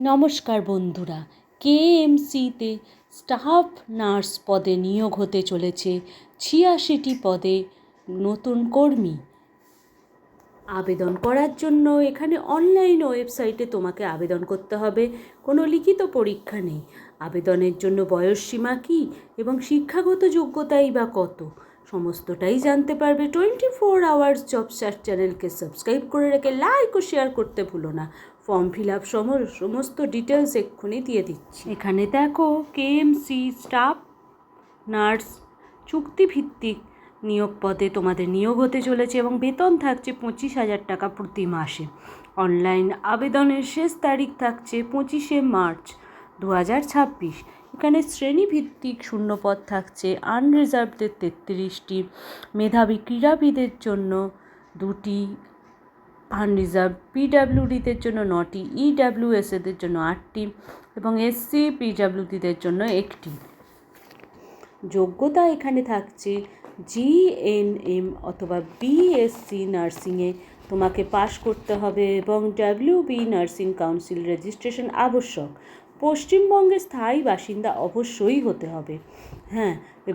নমস্কার বন্ধুরা, কেএমসিতে staff nurse পদে নিয়োগ হতে চলেছে ৮৬টি পদে নতুন কর্মী। আবেদন করার জন্য এখানে অনলাইন ওয়েবসাইটে তোমাকে আবেদন করতে হবে। কোনো লিখিত পরীক্ষা নেই। আবেদনের জন্য বয়সসীমা কী এবং শিক্ষাগত যোগ্যতাই বা কত, সমস্তটাই জানতে পারবে। 24 আওয়ার্স জব সার্চ চ্যানেলকে সাবস্ক্রাইব করে রেখে লাইক ও শেয়ার করতে ভুলো না। ফর্ম ফিল আপ সমস্ত ডিটেলস এক্ষুনি দিয়ে দিচ্ছি। এখানে দেখো, কেএমসি স্টাফ নার্স চুক্তিভিত্তিক নিয়োগ পদে তোমাদের নিয়োগ হতে চলেছে এবং বেতন থাকছে 25,000 টাকা প্রতি মাসে। অনলাইন আবেদনের শেষ তারিখ থাকছে 25শে মার্চ 2026। এখানে শ্রেণীভিত্তিক শূন্যপদ থাকছে আনরিজার্ভদের 33টি, মেধাবী ক্রীড়াবিদের জন্য 2টি, আনরিজার্ভ পিডাব্লিউডিদের জন্য 9টি, ইডাব্লিউএসএদের জন্য 8টি এবং এসসি পিডাব্লিউডিদের জন্য 1টি। যোগ্যতা এখানে থাকছে জিএনএম অথবা বিএসসি নার্সিংয়ে তোমাকে পাশ করতে হবে এবং ডাব্লিউবি নার্সিং কাউন্সিল রেজিস্ট্রেশন আবশ্যক। পশ্চিমবঙ্গের স্থায়ী বাসিন্দা অবশ্যই হতে হবে। হ্যাঁ,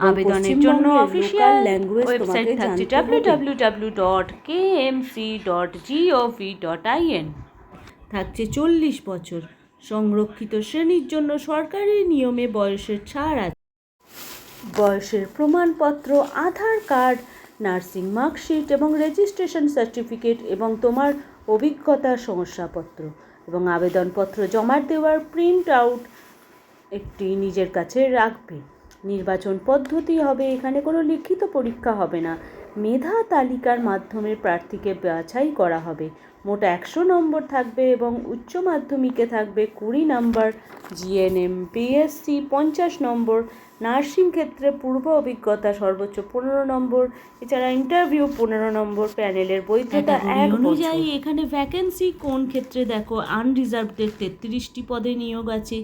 আবেদনের জন্য অফিসিয়াল ল্যাঙ্গুয়েজ ওয়েবসাইট থাকছে www.kmc.gov.in। থাকছে 40 বছর। সংরক্ষিত শ্রেণীর জন্য সরকারি নিয়মে বয়সের ছাড় আছে। বয়সের প্রমাণপত্র, আধার কার্ড, নার্সিং মার্কশিট এবং রেজিস্ট্রেশন সার্টিফিকেট এবং তোমার অভিজ্ঞতার শংসাপত্র এবং আবেদনপত্র জমা দেওয়ার প্রিন্ট আউট একটি নিজের কাছে রাখবে। নির্বাচন পদ্ধতি হবে, এখানে কোনো লিখিত পরীক্ষা হবে না। মেধা তালিকার মাধ্যমে প্রার্থীকে বাছাই করা হবে। মোট 100 নম্বর থাকবে এবং উচ্চ মাধ্যমিকে থাকবে 20 নম্বর, জিএনএম বিএসসি 50 নম্বর, নার্সিং ক্ষেত্রে পূর্ব অভিজ্ঞতা সর্বোচ্চ 15 নম্বর, এছাড়া ইন্টারভিউ 15 নম্বর, প্যানেলের বৈধতা 1 অনুযায়ী। এখানে ভ্যাকেন্সি কোন ক্ষেত্রে দেখো, আনরিজার্ভদের 33টি পদে নিয়োগ আছে,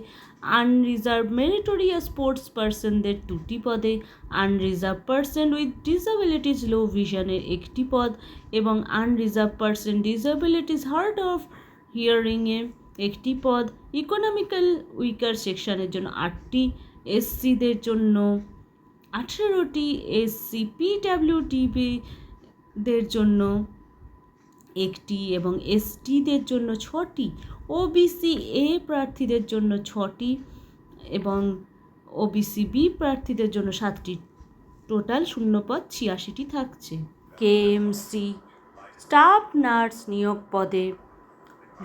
আনরিজার্ভ মেরিটোরিয়াস স্পোর্টস পার্সনদের 2টি পদে, unreserved person with disabilities low ভিশনের 1টি পদ এবং unreserved person disabilities hard of হিয়ারিংয়ে 1টি পদ, ইকোনমিক্যাল উইকার সেকশনের জন্য 8টি, এসসিদের জন্য 18টি, এসসি পিডাব্লিউডিদের জন্য 1টি এবং এসটিদের জন্য 6টি, ওবিসি এ প্রার্থীদের জন্য 6টি এবং ওবিসি বি প্রার্থীদের জন্য 7টি। টোটাল শূন্যপদ 86টি থাকছে। কেএমসি স্টাফ নার্স নিয়োগ পদে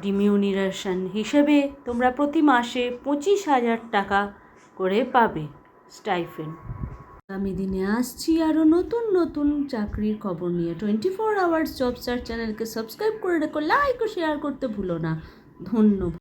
রিমিউনারেশন হিসেবে তোমরা প্রতি মাসে 25,000 টাকা করে পাবে স্টাইফেন্ড। আগামী দিনে আসছি আরও নতুন নতুন চাকরির খবর নিয়ে। 24 আওয়ার্স জব সার্চ চ্যানেলকে সাবস্ক্রাইব করে রেখো, লাইক ও শেয়ার করতে ভুলো না। ধন্যবাদ।